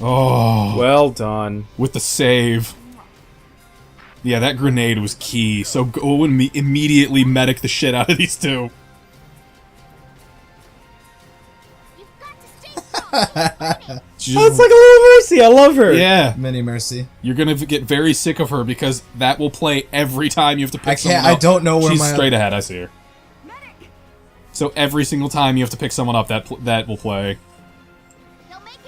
Oh. Well done. With the save. Yeah, that grenade was key. So go and immediately medic the shit out of these two. It's like a little Mercy. I love her. Yeah. Mini Mercy. You're gonna get very sick of her because that will play every time you have to pick someone up. I don't know where She's my... straight ahead, I see her. So every single time you have to pick someone up, that will play.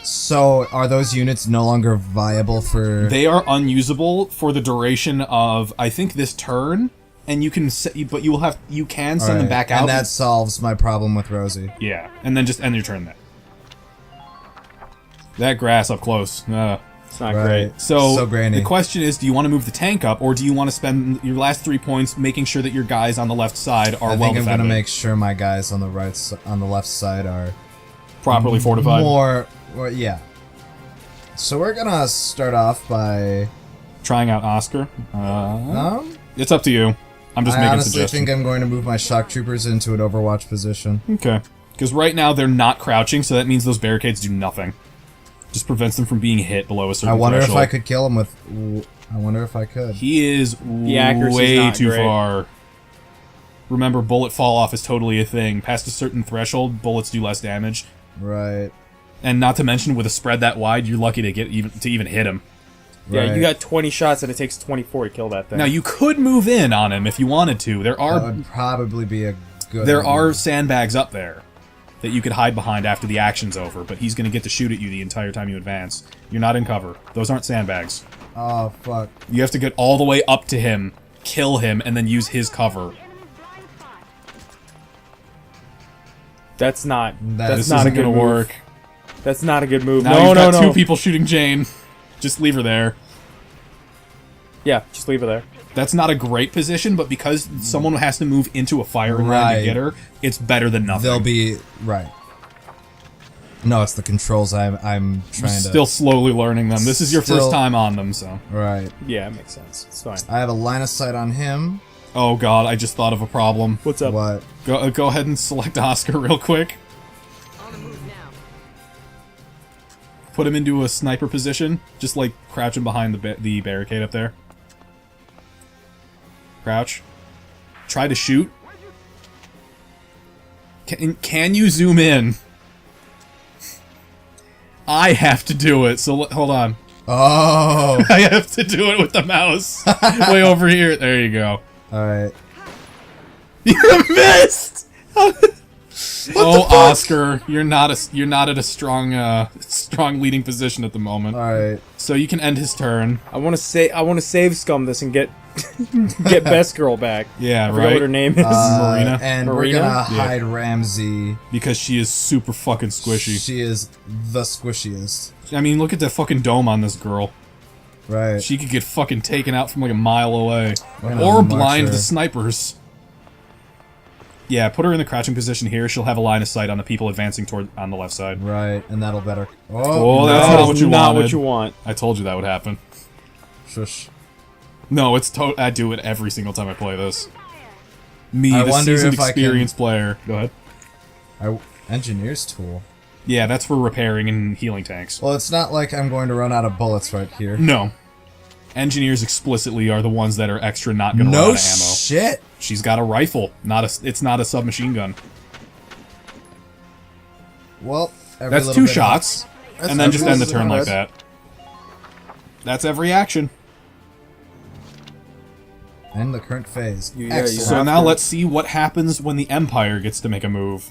So, are those units no longer viable for... They are unusable for the duration of, I think, this turn, and you can but you can send them back out. And that solves my problem with Rosie. Yeah, and then just end your turn there. That grass up close. It's not great. So grainy. the question is, do you want to move the tank up, or do you want to spend your last 3 points making sure that your guys on the left side are well defended? I think I'm gonna make sure my guys on the on the left side are... properly fortified. Well, yeah. So we're gonna start off by... trying out Oscar. It's up to you. I'm just making I honestly suggestions. think I'm going to move my shock troopers into an Overwatch position. Okay. Because right now they're not crouching, so that means those barricades do nothing. Just prevents them from being hit below a certain I wonder threshold. if I could kill him with... I wonder if I could. He is accuracy's way not too great. far. Remember, bullet fall off is totally a thing. Past a certain threshold, bullets do less damage. Right. And not to mention, with a spread that wide, you're lucky to even hit him. Yeah, Right. you got 20 shots and it takes 24 to kill that thing. Now you could move in on him if you wanted to. That would probably be a good There idea. are sandbags up there that you could hide behind after the action's over, but he's going to get to shoot at you the entire time you advance. You're not in cover. Those aren't sandbags. Oh, fuck. You have to get all the way up to him, kill him, and then use his cover. That's not This not a isn't good going to move. work. That's not a good move. Now No, you've no, got no. two people shooting Jane. Just leave her there. Yeah, just leave her there. That's not a great position, but because someone has to move into a firing line Right. to get her, it's better than nothing. They'll be... Right. No, it's the controls I'm trying to... Still slowly learning them. This is your Still- first time on them, so... Right. Yeah, it makes sense. It's fine. I have a line of sight on him. Oh god, I just thought of a problem. What's up? What? Go ahead and select Oscar real quick. Put him into a sniper position. Just like crouch him behind the barricade up there. Crouch. Try to shoot. Can you zoom in? I have to do it, so hold on. Oh! I have to do it with the mouse. Way over here. There you go. Alright. You missed! Oh, Oscar, you're not at a strong leading position at the moment. Alright. So you can end his turn. I want to save scum this and get get Best Girl back. Yeah, I forgot right. what her name is. Marina. And Marina? we're gonna Yeah. hide Ramsey. Because she is super fucking squishy. She is the squishiest. I mean, look at the fucking dome on this girl. Right. She could get fucking taken out from like a mile away. We're gonna Or march blind her. the snipers. Yeah, put her in the crouching position here. She'll have a line of sight on the people advancing toward on the left side. Right, and that'll better... Oh, that's That not is what you not wanted. what you want. I told you that would happen. Shush. No, it's I do it every single time I play this. Me, I the wonder seasoned if I can- experienced player. Go ahead. Engineer's tool. Yeah, that's for repairing and healing tanks. Well, it's not like I'm going to run out of bullets right here. No. Engineers explicitly are the ones that are extra not gonna run No out of ammo. shit! She's got a rifle, it's not a submachine gun. Well, every That's little two bit shots, helps. and then just end the turn like That's- that. That's every action. End the current phase. Yeah, you Excellent. So have now to- let's see what happens when the Empire gets to make a move.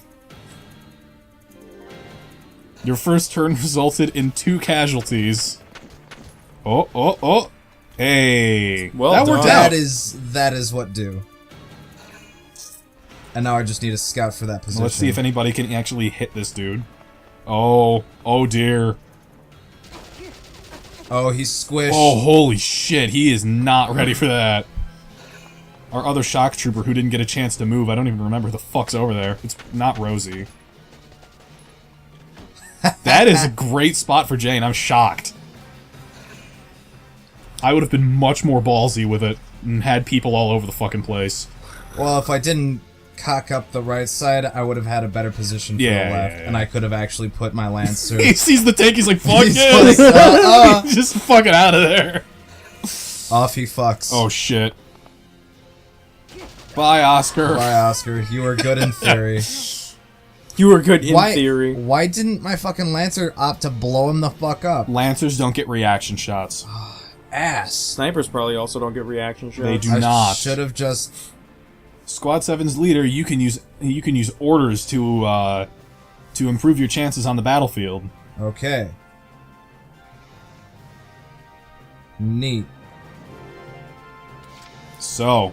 Your first turn resulted in 2 casualties. Oh. Hey. Well that worked done. out. That is what do. And now I just need a scout for that position. Let's see if anybody can actually hit this dude. Oh dear. Oh, he's squished. Oh, holy shit, he is not ready for that. Our other shock trooper who didn't get a chance to move, I don't even remember who the fuck's over there. It's not Rosie. That is a great spot for Jane, I'm shocked. I would have been much more ballsy with it and had people all over the fucking place. Well, if I didn't cock up the right side, I would have had a better position for the left, and I could have actually put my lancer. He sees the tank, he's like, fuck He's yes! like, Just fucking out of there. Off he fucks. Oh shit. Bye, Oscar. Bye, Oscar. You were good in theory. You were good in theory. Why didn't my fucking lancer opt to blow him the fuck up? Lancers don't get reaction shots. Ass. Snipers probably also don't get reaction shots. They do not. Should have just. Squad 7's leader, you can use orders to improve your chances on the battlefield. Okay. Neat. So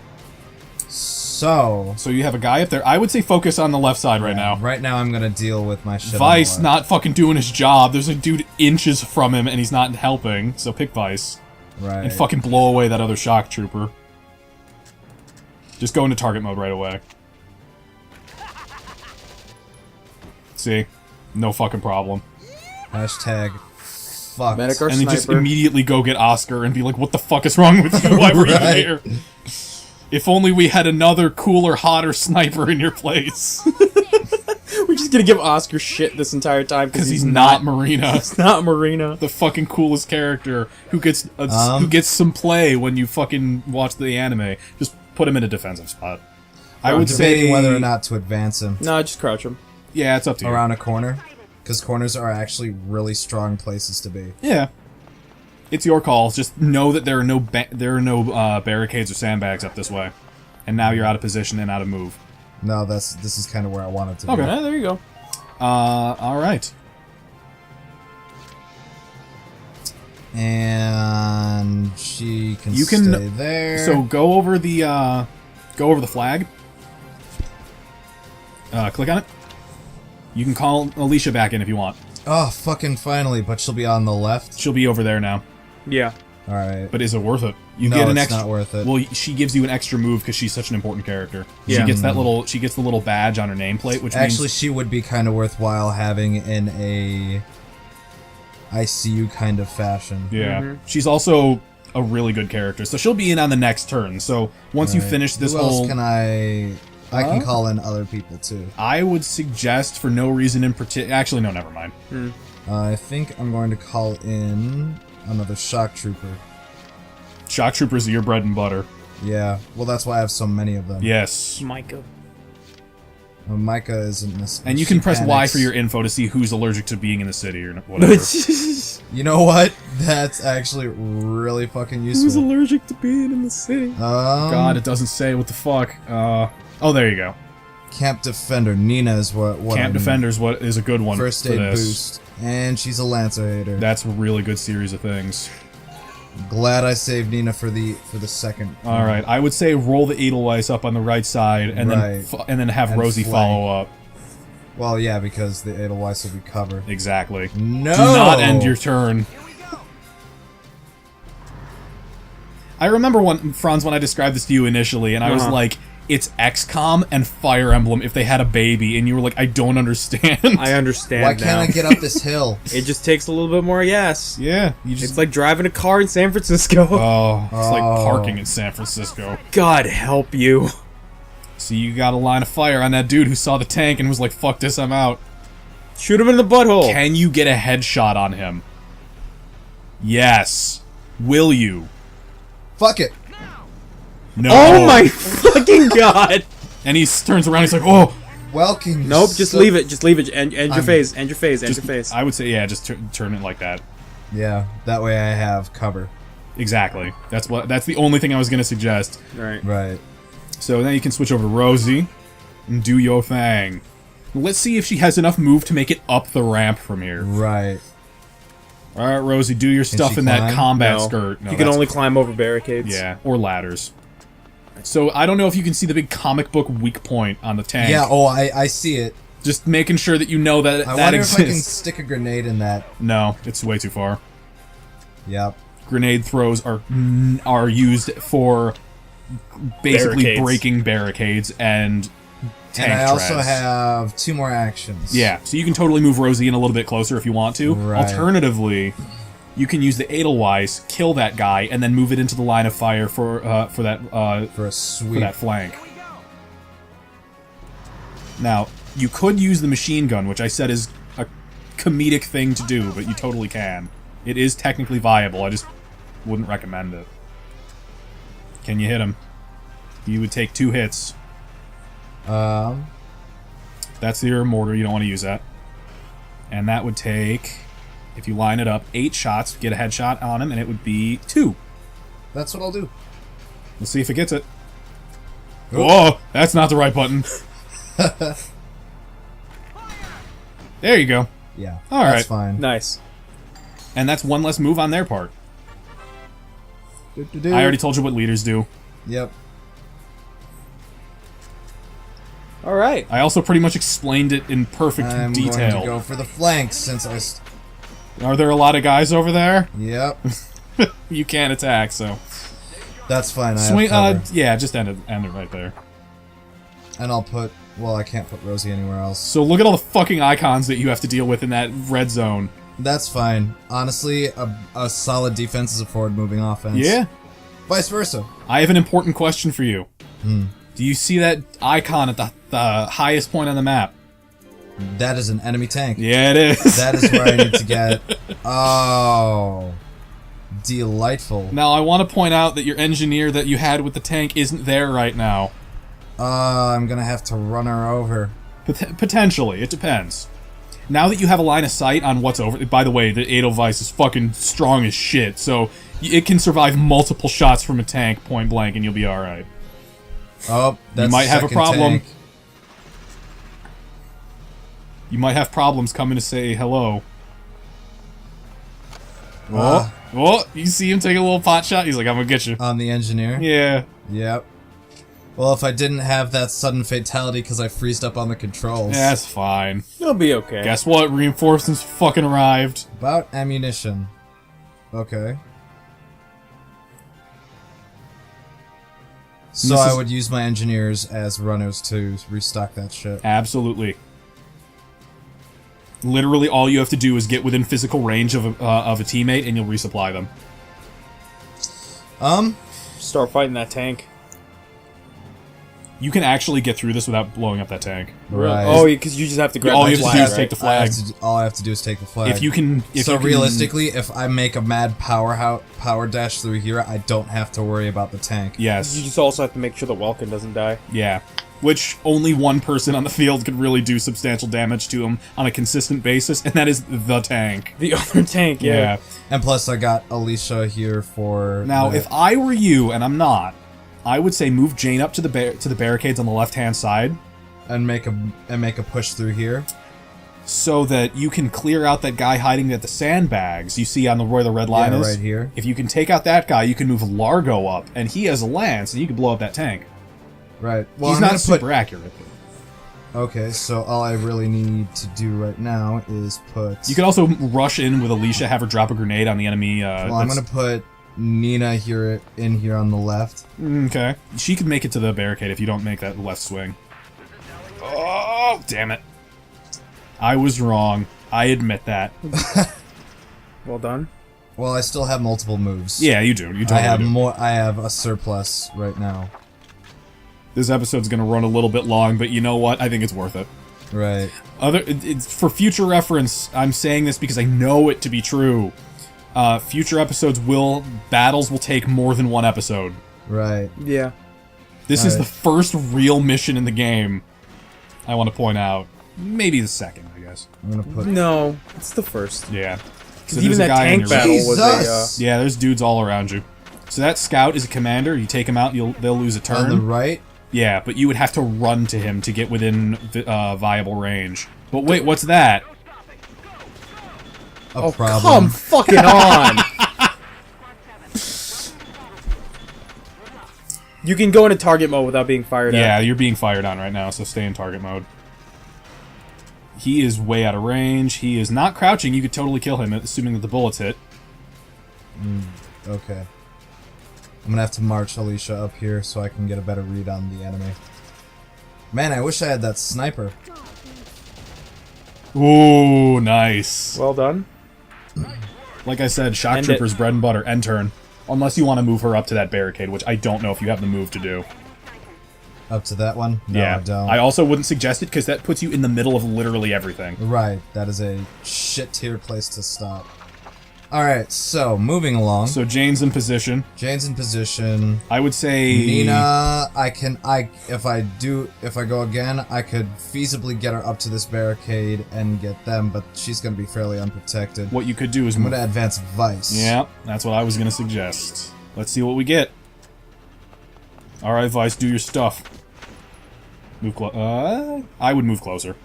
you have a guy up there. I would say focus on the left side right now. Right now I'm gonna deal with my shit. Vice not fucking doing his job. There's a dude inches from him and he's not helping, so pick Vice. Right. And fucking blow away that other shock trooper. Just go into target mode right away. See? No fucking problem. Hashtag fuck. Medic or And then sniper. just immediately go get Oscar and be like, what the fuck is wrong with you? Why were you Right. here? If only we had another cooler, hotter sniper in your place. We're just gonna give Oscar shit this entire time Because he's not Marina. He's not Marina. The fucking coolest character who gets some play when you fucking watch the anime. Just put him in a defensive spot. I would debating say whether or not to advance him No, just crouch him. Yeah, it's up to you. around a corner, because corners are actually really strong places to be. Yeah, it's your call. Just know that there are no barricades or sandbags up this way, and now you're out of position and out of move. No, this is kind of where I wanted to Okay. be. Yeah, there you go. All right. And she can You can- stay there. So go over the flag. Click on it. You can call Alicia back in if you want. Oh, fucking finally, but she'll be on the left. She'll be over there now. Yeah. Alright. But is it worth it? You No, get an it's extra. not worth it. Well, she gives you an extra move because she's such an important character. She Yeah. gets that little. She gets the little badge on her nameplate, which Actually, means she would be kind of worthwhile having in a ICU kind of fashion. yeah. She's also a really good character, so she'll be in on the next turn. So once you Right. finish this Who whole, else can I can call in other people too. I would suggest for no reason in particular. Actually, no, never mind. I think I'm going to call in another shock trooper. Shock troopers are your bread and butter. Yeah, well that's why I have so many of them. Yes. Micah. Micah isn't this. And you she can press Y panics. for your info to see who's allergic to being in the city or whatever. You know what? That's actually really fucking Who's useful. allergic to being in the city? God, it doesn't say what the fuck. Oh, there you go. Camp Defender. Nina is what Camp I'm- Defender's what is a good one First for aid this. boost. And she's a Lancer hater. That's a really good series of things. Glad I saved Nina for the second. All right, I would say roll the Edelweiss up on the right side, and Right. then have And Rosie flank. follow up. Well, yeah, because the Edelweiss will be covered. Exactly. No! Do not end your turn. I remember Franz, when I described this to you initially, and I was like, it's XCOM and Fire Emblem if they had a baby, and you were like, I don't understand. I understand Why now. can't I get up this hill? It just takes a little bit more gas. Yeah, you just It's like driving a car in San Francisco. it's like Oh. parking in San Francisco. God help you. So you got a line of fire on that dude who saw the tank and was like, fuck this, I'm out. Shoot him in the butthole. Can you get a headshot on him? Yes. Will you? Fuck it. No. Oh my fucking god. And he turns around, he's like, oh. Welcome. Nope, just leave it. Just leave it. End your I'm- phase. End your phase. End Just, your phase. I would say, yeah, just turn it like that. Yeah, that way I have cover. Exactly. That's the only thing I was gonna suggest. Right. Right. So then you can switch over to Rosie and do your thing. Let's see if she has enough move to make it up the ramp from here. Right. All right, Rosie, do your stuff she in that climb? combat No. skirt. No, You can that's- only climb over barricades. yeah, or ladders. So I don't know if you can see the big comic book weak point on the tank. Yeah, oh, I see it. Just making sure that you know that I that wonder if I can exists. stick a grenade in that. No, it's way too far. Yep. Grenade throws are used for basically Barricades. breaking barricades and tank And I also treads. have 2 more actions. Yeah, so you can totally move Rosie in a little bit closer if you want to. Right. Alternatively, you can use the Edelweiss, kill that guy, and then move it into the line of fire for For a that sweep. flank. Now, you could use the machine gun, which I said is a comedic thing to do, but you totally can. It is technically viable, I just wouldn't recommend it. Can you hit him? You would take 2 hits. That's your mortar, you don't want to use that. And that would take, if you line it up, 8 shots, get a headshot on him, and it would be 2. That's what I'll do. Let's see if it gets it. Whoa, that's not the right button. There you go. Yeah, All that's right. fine. Nice. And that's one less move on their part. Do-do-do. I already told you what leaders do. Yep. All right. I also pretty much explained it in perfect I'm detail. going to go for the flanks since I... Are there a lot of guys over there? Yep. You can't attack, so... That's fine, I Swing, have cover. yeah, just end it right there. And I'll put... Well, I can't put Rosie anywhere else. So look at all the fucking icons that you have to deal with in that red zone. That's fine. Honestly, a solid defense is a forward-moving offense. Yeah? Vice versa. I have an important question for you. Hmm. Do you see that icon at the highest point on the map? That is an enemy tank. Yeah, it is. That is where I need to get... Oh... Delightful. Now, I want to point out that your engineer that you had with the tank isn't there right now. I'm gonna have to run her over. Potentially. It depends. Now that you have a line of sight on what's over... By the way, the Edelweiss is fucking strong as shit, so it can survive multiple shots from a tank point blank and you'll be alright. Oh, that's You might have a second problem. tank. You might have problems coming to say hello. Oh, oh, you see him take a little pot shot? He's like, I'm gonna get you. On the engineer? Yeah. Yep. Well, if I didn't have that sudden fatality because I freezed up on the controls. That's fine. You'll be okay. Guess what? Reinforcements fucking arrived. About ammunition. Okay. So This I is- would use my engineers as runners to restock that shit. Absolutely. Literally, all you have to do is get within physical range of a teammate, and you'll resupply them. Start fighting that tank. You can actually get through this without blowing up that tank. Right. Oh, because you just have to grab all the you have to flag, do is right? take the flag. All I have to do is take the flag. If you can, so realistically, if I make a mad power dash through here, I don't have to worry about the tank. Yes. You just also have to make sure that Welkin doesn't die. Yeah. Which only one person on the field could really do substantial damage to him on a consistent basis, and that is the tank. The other tank, yeah. And plus, I got Alicia here for... Now, the- if I were you, and I'm not, I would say move Jane up to the barricades on the left-hand side, and make a push through here. so that you can clear out that guy hiding at the sandbags you see on the where the red line is. Right here. If you can take out that guy, you can move Largo up, and he has a lance, and you can blow up that tank. Right. Well, He's I'm not gonna super accurate. Okay, so all I really need to do right now is put... You can also rush in with Alicia, have her drop a grenade on the enemy. Well, I'm gonna put Nina here on the left. Okay. She could make it to the barricade if you don't make that left swing. Oh, damn it. I was wrong. I admit that. Well done. Well, I still have multiple moves. Yeah, you do. You totally I have do. more. I have a surplus right now. This episode's gonna run a little bit long, but you know what? I think it's worth it. Right. It's for future reference. I'm saying this because I know it to be true. Future battles will take more than one episode. Right. Yeah. This is Alright. the first real mission in the game. I want to point out, maybe the second, I guess. I'm gonna put. No, it's the first. Yeah. So Even there's a that guy on tank your battle right. was a... Jesus! Yeah, there's dudes all around you. So that scout is a commander. You take him out, they'll lose a turn. On the right. Yeah, but you would have to run to him to get within viable range. But wait, what's that? A Oh, problem. come fucking on! You can go into target mode without being fired Yeah, at. you're being fired on right now, so stay in target mode. He is way out of range. He is not crouching. You could totally kill him, assuming that the bullets hit. Okay. I'm gonna have to march Alicia up here so I can get a better read on the enemy. Man, I wish I had that sniper. Ooh, nice. Well done. Like I said, shock End troopers, bread and butter, end turn. Unless you want to move her up to that barricade, which I don't know if you have the move to do. Up to that one? No, yeah. I don't. I also wouldn't suggest it because that puts you in the middle of literally everything. Right, that is a shit tier place to stop. Alright, so, moving along. So Jane's in position. Jane's in position. I would say... Nina, if I go again, I could feasibly get her up to this barricade and get them, but she's gonna be fairly unprotected. What you could do is... I'm gonna advance Vice. Yeah, that's what I was gonna suggest. Let's see what we get. Alright, Vice, do your stuff. Move I would move closer.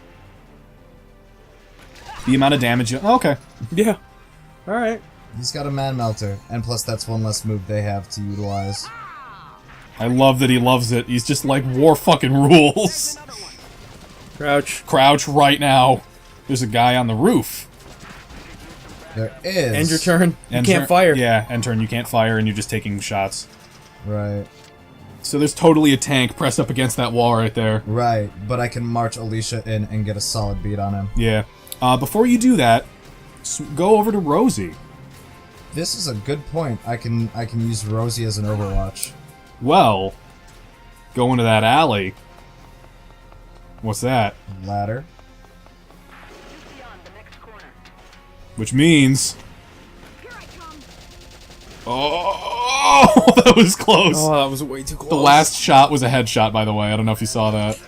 The amount of damage you... Okay. Yeah. Alright. He's got a Man Melter, and plus that's one less move they have to utilize. I love that he loves it. He's just like, war fucking rules. Crouch. Crouch right now. There's a guy on the roof. There is. End your turn. You End can't turn- fire. Yeah, end turn. You can't fire, and you're just taking shots. Right. So there's totally a tank pressed up against that wall right there. Right, but I can march Alicia in and get a solid beat on him. Yeah. Before you do that, go over to Rosie. This is a good point. I can use Rosie as an Overwatch. Well, go into that alley. What's that? Ladder. Which means... Oh, that was close. Oh, that was way too close. The last shot was a headshot, by the way. I don't know if you saw that.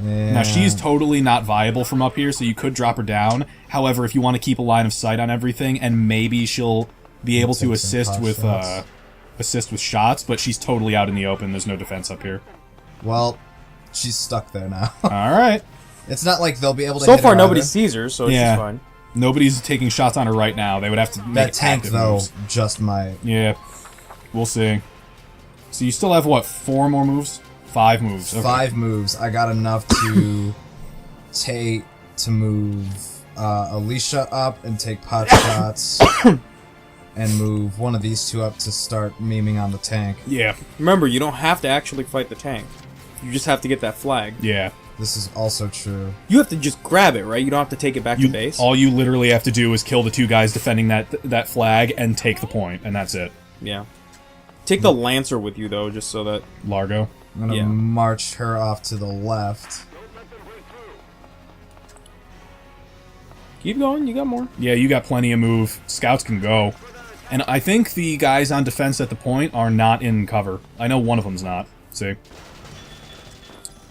Yeah. Now, she's totally not viable from up here, so you could drop her down. However, if you want to keep a line of sight on everything, and maybe she'll be able to Take some assist pot with shots, but she's totally out in the open. There's no defense up here. Well, she's stuck there now. Alright. It's not like they'll be able to So hit far, her nobody either. sees her, so Yeah. she's fine. Nobody's taking shots on her right now. They would have to make That tank, active though, moves. just might. Yeah. We'll see. So you still have, what, 4 more moves? 5 moves. Okay. 5 moves. I got enough to move Alicia up and take pot shots, and move one of these two up to start memeing on the tank. Yeah. Remember, you don't have to actually fight the tank. You just have to get that flag. Yeah. This is also true. You have to just grab it, right? You don't have to take it back to base. All you literally have to do is kill the 2 guys defending that flag and take the point, and that's it. Yeah. Take the Lancer with you, though, just so that... Largo. I'm gonna Yeah. march her off to the left. Keep going, you got more. Yeah, you got plenty of move. Scouts can go. And I think the guys on defense at the point are not in cover. I know one of them's not. See?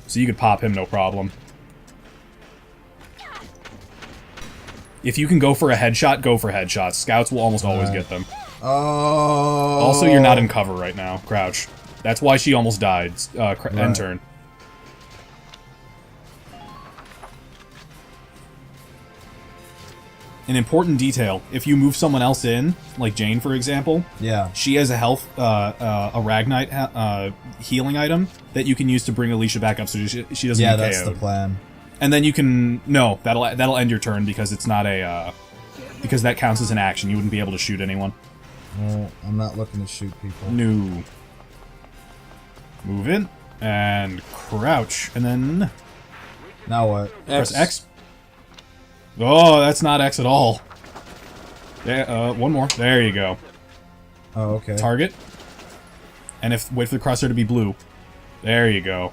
So you could pop him, no problem. If you can go for a headshot, go for headshots. Scouts will almost always get them. Oh. Also, you're not in cover right now. Crouch. That's why she almost died. End turn. An important detail: if you move someone else in, like Jane, for example, Yeah. she has a health, a Ragnite healing item that you can use to bring Alicia back up, so she doesn't Yeah, get that's KO'd. the plan. And then you can that'll end your turn because it's not a because that counts as an action. You wouldn't be able to shoot anyone. Well, I'm not looking to shoot people. No. Move in and crouch, and then Now what? press X. Oh, that's not X at all. Yeah, one more. There you go. Oh, okay. Target. And wait for the crosshair to be blue. There you go.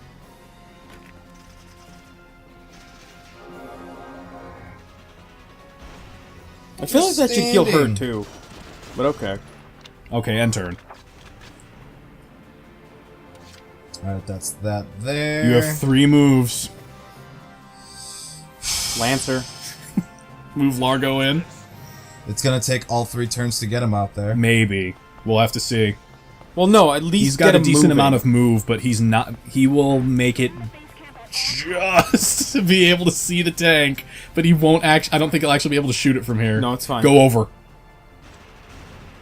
I feel like that should kill her, Standing. too. But okay. Okay, end turn. Alright, that's that there. You have 3 moves. Lancer. Move Largo in. It's gonna take all 3 turns to get him out there. Maybe. We'll have to see. Well, no, at least He's got get a him decent moving. amount of move, but he's not. He will make it just to be able to see the tank, but he won't actually. I don't think he'll actually be able to shoot it from here. No, it's fine. Go over.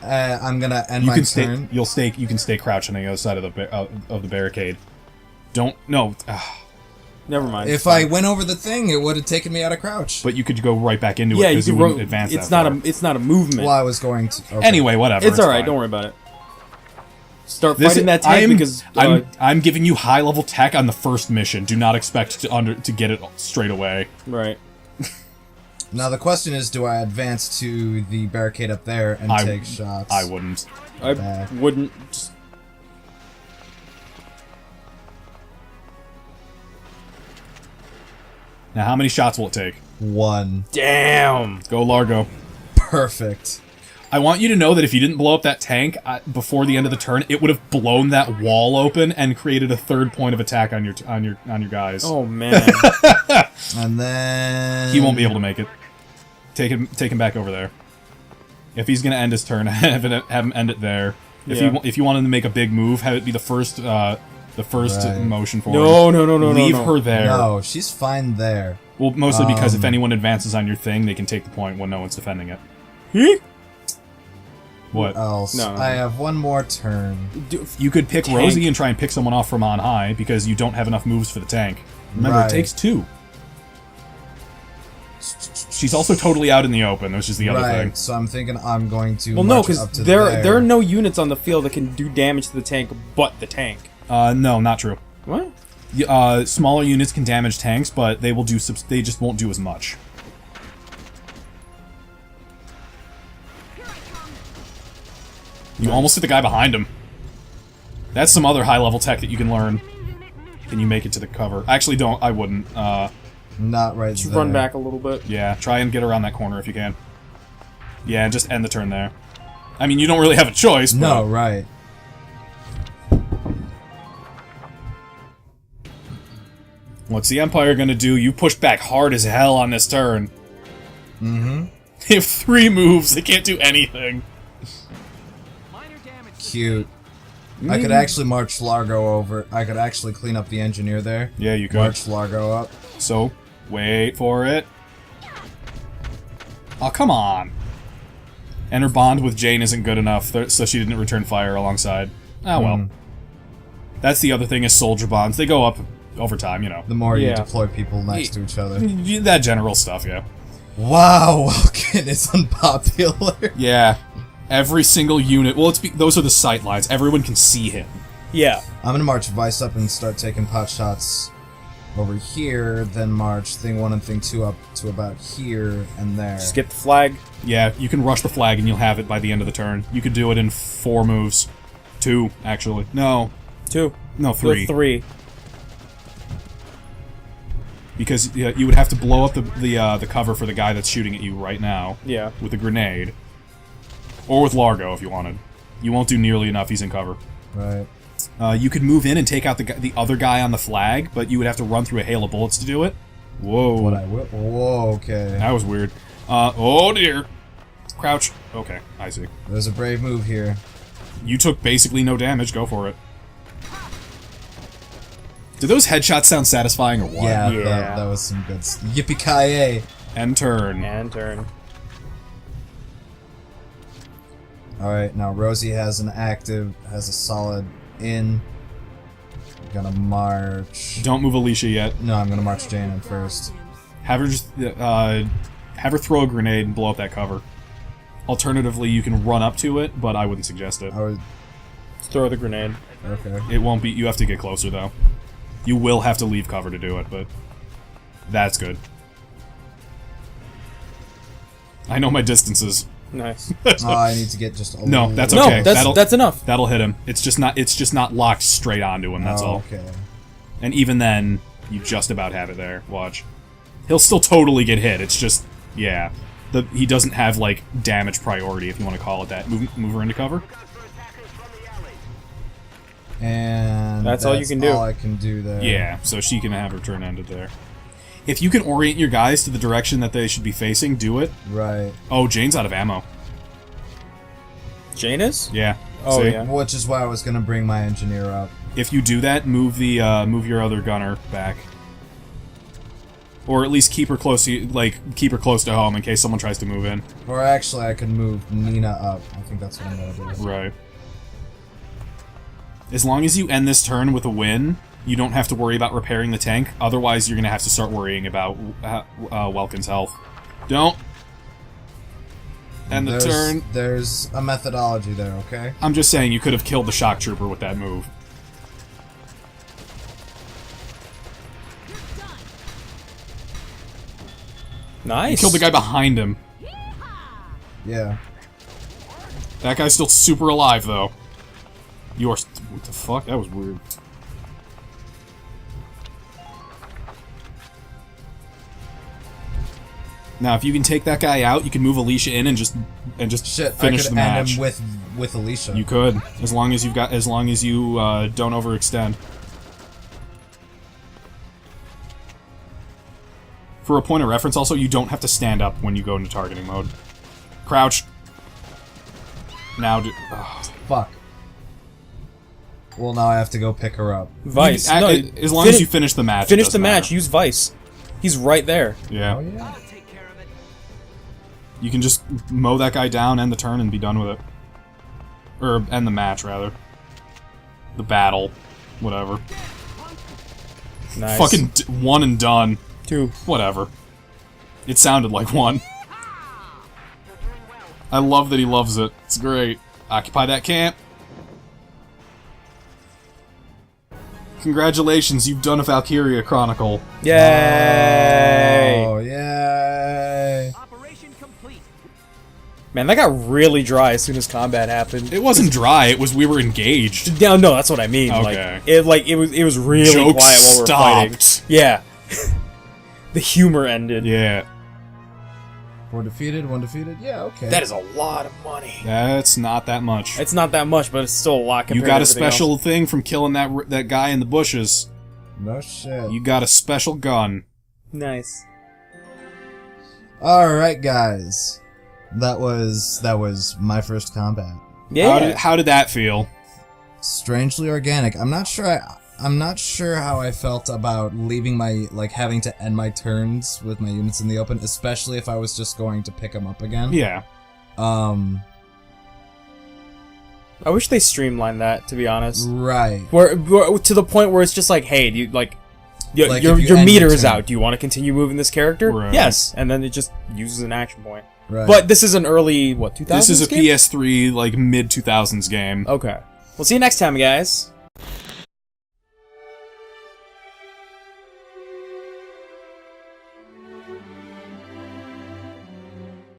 I'm gonna end You my can stay. turn. You'll stay. You can stay crouched on the other side of the barricade. Don't. No. Never mind. If I went over the thing, it would have taken me out of crouch. But you could go right back into yeah, it you because can you wouldn't advance It's that not far. it's not a movement. Well, I was going to. Okay. Anyway, whatever. It's all right. fine. Don't worry about it. Start This fighting that tank I'm, because I'm giving you high level tech on the first mission. Do not expect to get it straight away. right. Now the question is, do I advance to the barricade up there and take shots? I wouldn't. I Bad. wouldn't. Just Now, how many shots will it take? 1. Damn. Go, Largo. Perfect. I want you to know that if you didn't blow up that tank before the end of the turn, it would have blown that wall open and created a 3rd point of attack on your guys. Oh man. And then... He won't be able to make it. Take him back over there. If he's gonna end his turn, have him end it there. If you wanted to make a big move, have it be the first Right. motion for him. No. Leave her there. No, she's fine there. Well, mostly because if anyone advances on your thing, they can take the point when no one's defending it. What? What else? No. I have one more turn. You could pick Tank. Rosie and try and pick someone off from on high because you don't have enough moves for the tank. Remember, Right. it takes 2. She's also totally out in the open, which is the other thing. Right, so I'm thinking I'm going to Well, no, march because up to there are no units on the field that can do damage to the tank, but the tank. No, not true. What? Smaller units can damage tanks, but they will do. They just won't do as much. You almost hit the guy behind him. That's some other high-level tech that you can learn. Can you make it to the cover? Actually, don't. I wouldn't. Not right Just there. run back a little bit. Yeah, try and get around that corner if you can. Yeah, just end the turn there. I mean, you don't really have a choice, but... No, right. What's the Empire gonna do? You pushed back hard as hell on this turn. Mm-hmm. They have 3 moves, they can't do anything. Cute. I could actually march Largo over. I could actually clean up the engineer there. Yeah, you could. March Largo up. So, wait for it. Oh, come on. And her bond with Jane isn't good enough, so she didn't return fire alongside. Ah, well. That's the other thing is soldier bonds. They go up over time, you know. The more you Yeah. deploy people next to each other. That general stuff, yeah. Wow, Welkin is unpopular. Yeah. Every single unit... Well, those are the sight lines. Everyone can see him. Yeah. I'm gonna march Vice up and start taking pot shots over here, then march Thing 1 and Thing 2 up to about here and there. Just get the flag. Yeah, you can rush the flag and you'll have it by the end of the turn. You could do it in 4 moves. 2, actually. No. 2. No, 3. 3. Because you would have to blow up the cover for the guy that's shooting at you right now. Yeah. With a grenade. Or with Largo, if you wanted. You won't do nearly enough, he's in cover. Right. You could move in and take out the other guy on the flag, but you would have to run through a hail of bullets to do it. Whoa. What I will. Whoa, okay. That was weird. Oh dear. Crouch. Okay, I see. There's a brave move here. You took basically no damage, go for it. Do those headshots sound satisfying or what? Yeah, Yeah. that was some good. Yippee-ki-yay! End turn. And turn. Alright, now Rosie has a solid in. I'm gonna march. Don't move Alicia yet. No, I'm gonna march Jane in first. Have her just, have her throw a grenade and blow up that cover. Alternatively, you can run up to it, but I wouldn't suggest it. I would. Throw the grenade. Okay. It won't be, you have to get closer though. You will have to leave cover to do it, but that's good. I know my distances. Nice. Oh, I need to get just a No, little. that's No, okay. that's enough. That'll hit him. It's just not locked straight onto him, that's Oh, all. okay. And even then, you just about have it there. Watch. He'll still totally get hit. It's just, yeah. He doesn't have, like, damage priority, if you want to call it that. Move her into cover. And That's all you can do. all I can do there. Yeah, so she can have her turn ended there. If you can orient your guys to the direction that they should be facing, do it. Right. Oh, Jane's out of ammo. Jane is? Yeah. Oh, See? yeah. Which is why I was gonna bring my engineer up. If you do that, move your other gunner back. Or at least keep her close to close to home in case someone tries to move in. Or actually, I could move Nina up. I think that's what I'm gonna do. Right. As long as you end this turn with a win, you don't have to worry about repairing the tank. Otherwise, you're gonna have to start worrying about Welkin's health. Don't end the turn. There's a methodology there, okay? I'm just saying you could have killed the shock trooper with that move. Nice. You killed the guy behind him. Yeah. That guy's still super alive, though. You are... What the fuck? That was weird. Now, if you can take that guy out, you can move Alicia in and just Shit, finish I could the match. end him with Alicia. You could, as long as you don't overextend. For a point of reference, also, you don't have to stand up when you go into targeting mode. Crouch. Now, Fuck. Well, now I have to go pick her up. Vice. You, No, as long as you finish the match. Finish it the doesn't match. matter. Use Vice. He's right there. Yeah. Oh yeah. You can just mow that guy down, end the turn, and be done with it. Or end the match, rather. The battle. Whatever. Nice. Fucking one and done. 2. Whatever. It sounded like one. I love that he loves it. It's great. Occupy that camp. Congratulations, you've done a Valkyria Chronicle. Yay! Oh, yay! Operation complete. Man, that got really dry as soon as combat happened. It wasn't dry, it was we were engaged. No, no, that's what I mean. Okay. It was really Joke quiet while we were fighting. stopped. Yeah. The humor ended. Yeah. 4 defeated, 1 defeated. Yeah, okay. That is a lot of money. That's not that much. It's not that much, but it's still a lot compared You to got a everything special else. thing from killing that guy in the bushes. No shit. You got a special gun. Nice. Alright, guys. That was my first combat. Yeah. How did that feel? Strangely organic. I'm not sure how I felt about leaving my, having to end my turns with my units in the open, especially if I was just going to pick them up again. Yeah. I wish they streamlined that, to be honest. Right. Where to the point where it's just like, hey, do you Like, your if you end meter your is turn. out. Do you want to continue moving this character? Right. Yes, and then it just uses an action point. Right. But this is an early 2000s This is a game? PS3 mid 2000s game. Okay. We'll see you next time, guys.